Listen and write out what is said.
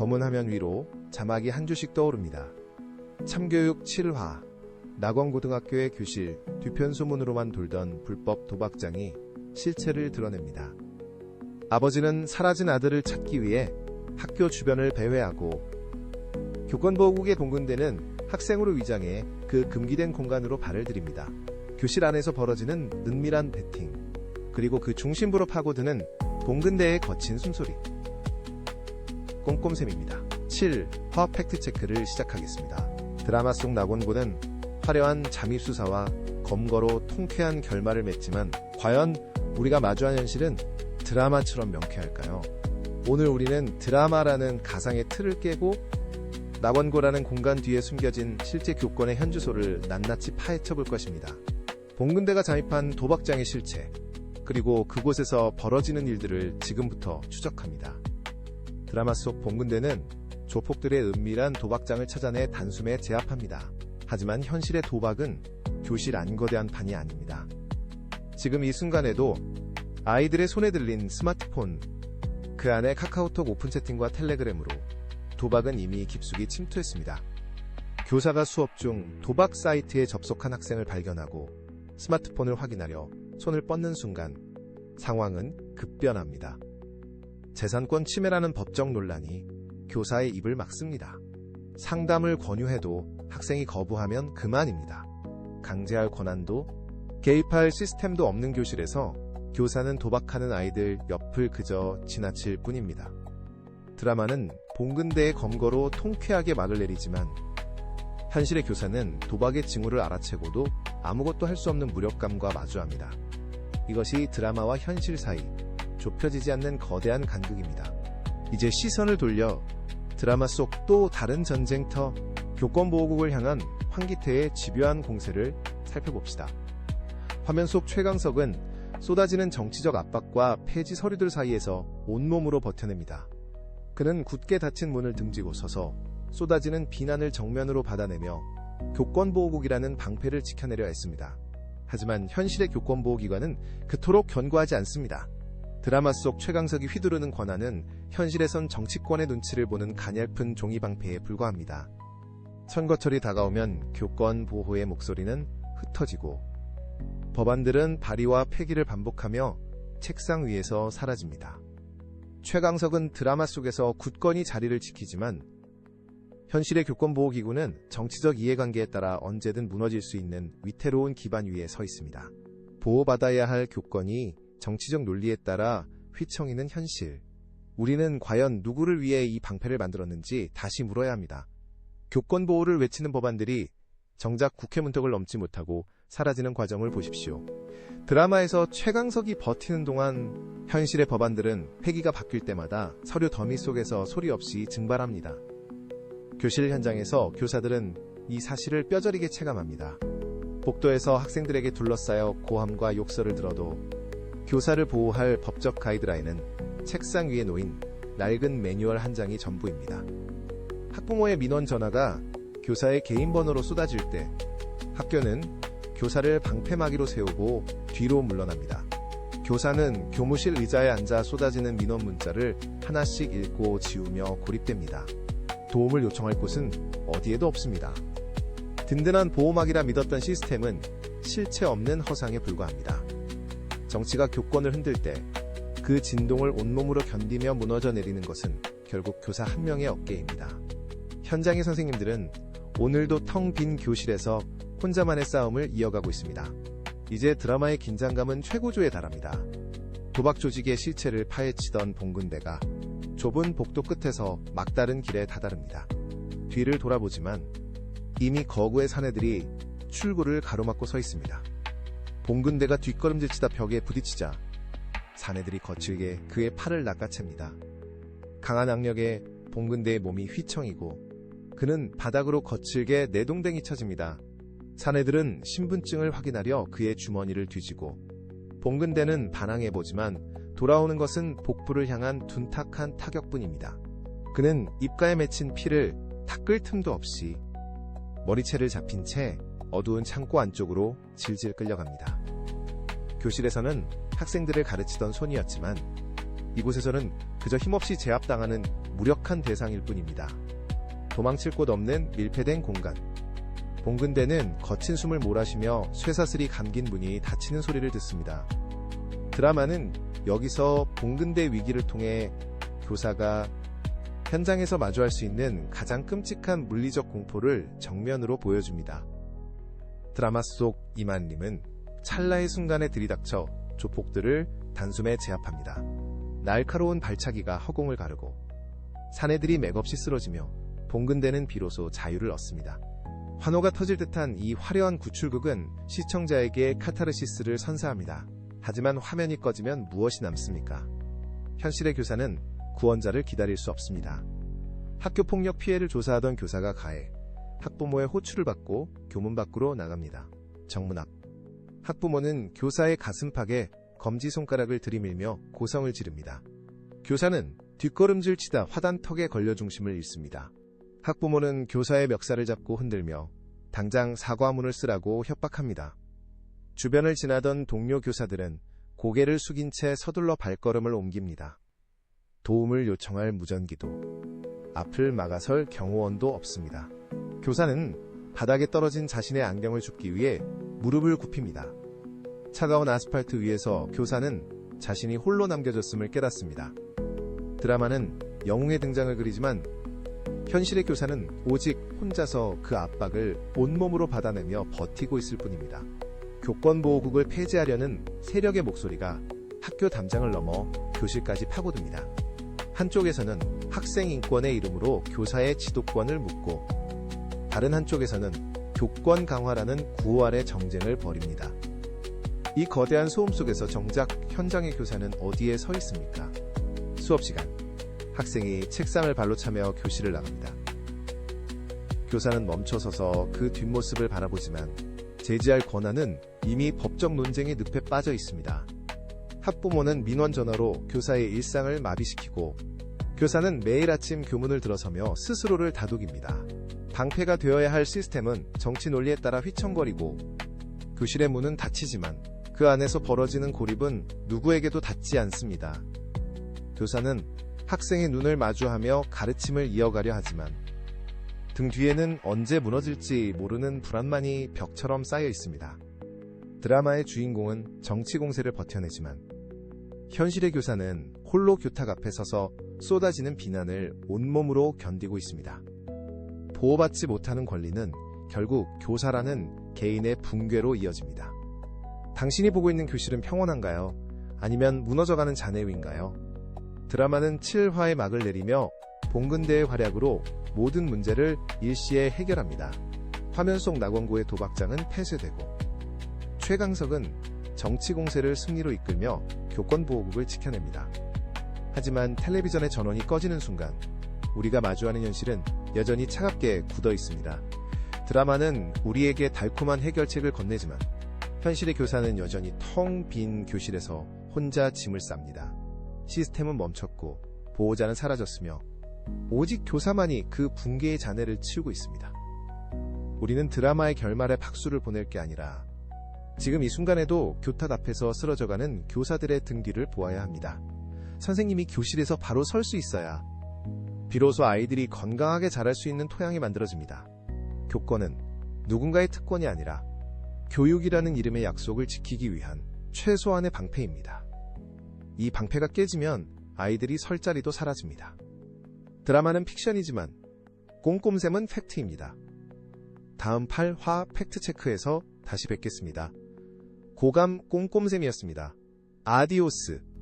검은 화면 위로 자막이 한 줄씩 떠오릅니다. 참교육 7화. 낙원고등학교의 교실 뒤편 소문으로만 돌던 불법 도박장이 실체를 드러냅니다. 아버지는 사라진 아들을 찾기 위해 학교 주변을 배회하고 교권보호국의 봉근대는 학생으로 위장해 그 금기된 공간으로 발을 들입니다. 교실 안에서 벌어지는 은밀한 베팅, 그리고 그 중심부로 파고드는 봉근대의 거친 숨소리. 꼼꼼샘입니다. 7화 팩트체크를 시작하겠습니다. 드라마 속 낙원고는 화려한 잠입수사와 검거로 통쾌한 결말을 맺지만 과연 우리가 마주한 현실은 드라마처럼 명쾌할까요? 오늘 우리는 드라마라는 가상의 틀을 깨고 낙원고라는 공간 뒤에 숨겨진 실제 교권의 현주소를 낱낱이 파헤쳐 볼 것입니다. 봉근대가 잠입한 도박장의 실체, 그리고 그곳에서 벌어지는 일들을 지금부터 추적합니다. 드라마 속 봉근대는 조폭들의 은밀한 도박장을 찾아내 단숨에 제압합니다. 하지만 현실의 도박은 교실 안 거대한 판이 아닙니다. 지금 이 순간에도 아이들의 손에 들린 스마트폰, 그 안에 카카오톡 오픈 채팅과 텔레그램으로 도박은 이미 깊숙이 침투했습니다. 교사가 수업 중 도박 사이트에 접속한 학생을 발견하고 스마트폰을 확인하려 손을 뻗는 순간 상황은 급변합니다. 재산권 침해라는 법적 논란이 교사의 입을 막습니다. 상담을 권유해도 학생이 거부하면 그만입니다. 강제할 권한도 개입할 시스템도 없는 교실에서 교사는 도박하는 아이들 옆을 그저 지나칠 뿐입니다. 드라마는 봉근대의 검거로 통쾌하게 막을 내리지만 현실의 교사는 도박의 징후를 알아채고도 아무것도 할 수 없는 무력감과 마주합니다. 이것이 드라마와 현실 사이 좁혀지지 않는 거대한 간극입니다. 이제 시선을 돌려 드라마 속 또 다른 전쟁터, 교권보호국을 향한 황기태의 집요한 공세를 살펴봅시다. 화면 속 최강석은 쏟아지는 정치적 압박과 폐지 서류들 사이에서 온몸으로 버텨냅니다. 그는 굳게 닫힌 문을 등지고 서서 쏟아지는 비난을 정면으로 받아내며 교권보호국이라는 방패를 지켜내려 했습니다. 하지만 현실의 교권보호기관은 그토록 견고하지 않습니다. 드라마 속 최강석이 휘두르는 권한은 현실에선 정치권의 눈치를 보는 가냘픈 종이방패에 불과합니다. 선거철이 다가오면 교권보호의 목소리는 흩어지고 법안들은 발의와 폐기를 반복하며 책상 위에서 사라집니다. 최강석은 드라마 속에서 굳건히 자리를 지키지만 현실의 교권보호기구는 정치적 이해관계에 따라 언제든 무너질 수 있는 위태로운 기반 위에 서 있습니다. 보호받아야 할 교권이 정치적 논리에 따라 휘청이는 현실. 우리는 과연 누구를 위해 이 방패를 만들었는지 다시 물어야 합니다. 교권보호를 외치는 법안들이 정작 국회 문턱을 넘지 못하고 사라지는 과정을 보십시오. 드라마에서 최강석이 버티는 동안 현실의 법안들은 회기가 바뀔 때마다 서류 더미 속에서 소리 없이 증발합니다. 교실 현장에서 교사들은 이 사실을 뼈저리게 체감합니다. 복도에서 학생들에게 둘러싸여 고함과 욕설을 들어도 교사를 보호할 법적 가이드라인은 책상 위에 놓인 낡은 매뉴얼 한 장이 전부입니다. 학부모의 민원 전화가 교사의 개인 번호로 쏟아질 때 학교는 교사를 방패막이로 세우고 뒤로 물러납니다. 교사는 교무실 의자에 앉아 쏟아지는 민원 문자를 하나씩 읽고 지우며 고립됩니다. 도움을 요청할 곳은 어디에도 없습니다. 든든한 보호막이라 믿었던 시스템은 실체 없는 허상에 불과합니다. 정치가 교권을 흔들 때 그 진동을 온몸으로 견디며 무너져 내리는 것은 결국 교사 한 명의 어깨입니다. 현장의 선생님들은 오늘도 텅 빈 교실에서 혼자만의 싸움을 이어가고 있습니다. 이제 드라마의 긴장감은 최고조에 달합니다. 도박 조직의 실체를 파헤치던 봉근대가 좁은 복도 끝에서 막다른 길에 다다릅니다. 뒤를 돌아보지만 이미 거구의 사내들이 출구를 가로막고 서 있습니다. 봉근대가 뒷걸음질치다 벽에 부딪히자 사내들이 거칠게 그의 팔을 낚아챕니다. 강한 악력에 봉근대의 몸이 휘청이고 그는 바닥으로 거칠게 내동댕이 쳐집니다. 사내들은 신분증을 확인하려 그의 주머니를 뒤지고 봉근대는 반항해보지만 돌아오는 것은 복부를 향한 둔탁한 타격뿐입니다. 그는 입가에 맺힌 피를 닦을 틈도 없이 머리채를 잡힌 채 어두운 창고 안쪽으로 질질 끌려갑니다. 교실에서는 학생들을 가르치던 손이었지만 이곳에서는 그저 힘없이 제압당하는 무력한 대상일 뿐입니다. 도망칠 곳 없는 밀폐된 공간. 봉근대는 거친 숨을 몰아쉬며 쇠사슬이 감긴 문이 닫히는 소리를 듣습니다. 드라마는 여기서 봉근대 위기를 통해 교사가 현장에서 마주할 수 있는 가장 끔찍한 물리적 공포를 정면으로 보여줍니다. 드라마 속 이만림은 찰나의 순간에 들이닥쳐 조폭들을 단숨에 제압합니다. 날카로운 발차기가 허공을 가르고 사내들이 맥없이 쓰러지며 봉근대는 비로소 자유를 얻습니다. 환호가 터질 듯한 이 화려한 구출극은 시청자에게 카타르시스를 선사합니다. 하지만 화면이 꺼지면 무엇이 남습니까? 현실의 교사는 구원자를 기다릴 수 없습니다. 학교폭력 피해를 조사하던 교사가 가해 학부모의 호출을 받고 교문 밖으로 나갑니다. 정문 앞. 학부모는 교사의 가슴팍에 검지손가락을 들이밀며 고성을 지릅니다. 교사는 뒷걸음질 치다 화단턱에 걸려 중심을 잃습니다. 학부모는 교사의 멱살을 잡고 흔들며 당장 사과문을 쓰라고 협박합니다. 주변을 지나던 동료 교사들은 고개를 숙인 채 서둘러 발걸음을 옮깁니다. 도움을 요청할 무전기도, 앞을 막아설 경호원도 없습니다. 교사는 바닥에 떨어진 자신의 안경을 줍기 위해 무릎을 굽힙니다. 차가운 아스팔트 위에서 교사는 자신이 홀로 남겨졌음을 깨닫습니다. 드라마는 영웅의 등장을 그리지만 현실의 교사는 오직 혼자서 그 압박을 온몸으로 받아내며 버티고 있을 뿐입니다. 교권보호국을 폐지하려는 세력의 목소리가 학교 담장을 넘어 교실까지 파고듭니다. 한쪽에서는 학생 인권의 이름으로 교사의 지도권을 묻고 다른 한쪽에서는 교권 강화라는 구호 아래 정쟁을 벌입니다. 이 거대한 소음 속에서 정작 현장의 교사는 어디에 서 있습니까? 수업 시간, 학생이 책상을 발로 차며 교실을 나갑니다. 교사는 멈춰서서 그 뒷모습을 바라보지만 제지할 권한은 이미 법적 논쟁의 늪에 빠져 있습니다. 학부모는 민원 전화로 교사의 일상을 마비시키고 교사는 매일 아침 교문을 들어서며 스스로를 다독입니다. 방패가 되어야 할 시스템은 정치 논리에 따라 휘청거리고 교실의 문은 닫히지만 그 안에서 벌어지는 고립은 누구에게도 닿지 않습니다. 교사는 학생의 눈을 마주하며 가르침을 이어가려 하지만 등 뒤에는 언제 무너질지 모르는 불안만이 벽처럼 쌓여 있습니다. 드라마의 주인공은 정치 공세를 버텨내지만 현실의 교사는 홀로 교탁 앞에 서서 쏟아지는 비난을 온몸으로 견디고 있습니다. 보호받지 못하는 권리는 결국 교사라는 개인의 붕괴로 이어집니다. 당신이 보고 있는 교실은 평온한가요? 아니면 무너져가는 잔해위인가요? 드라마는 7화의 막을 내리며 봉근대의 활약으로 모든 문제를 일시에 해결합니다. 화면 속 낙원고의 도박장은 폐쇄되고 최강석은 정치 공세를 승리로 이끌며 교권보호국을 지켜냅니다. 하지만 텔레비전의 전원이 꺼지는 순간 우리가 마주하는 현실은 여전히 차갑게 굳어 있습니다. 드라마는 우리에게 달콤한 해결책을 건네지만 현실의 교사는 여전히 텅 빈 교실에서 혼자 짐을 쌉니다. 시스템은 멈췄고 보호자는 사라졌으며 오직 교사만이 그 붕괴의 잔해를 치우고 있습니다. 우리는 드라마의 결말에 박수를 보낼 게 아니라 지금 이 순간에도 교탁 앞에서 쓰러져가는 교사들의 등 뒤를 보아야 합니다. 선생님이 교실에서 바로 설 수 있어야 비로소 아이들이 건강하게 자랄 수 있는 토양이 만들어집니다. 교권은 누군가의 특권이 아니라 교육이라는 이름의 약속을 지키기 위한 최소한의 방패입니다. 이 방패가 깨지면 아이들이 설 자리도 사라집니다. 드라마는 픽션이지만 꼼꼼샘은 팩트입니다. 다음 8화 팩트체크에서 다시 뵙겠습니다. 고감 꼼꼼샘이었습니다. 아디오스.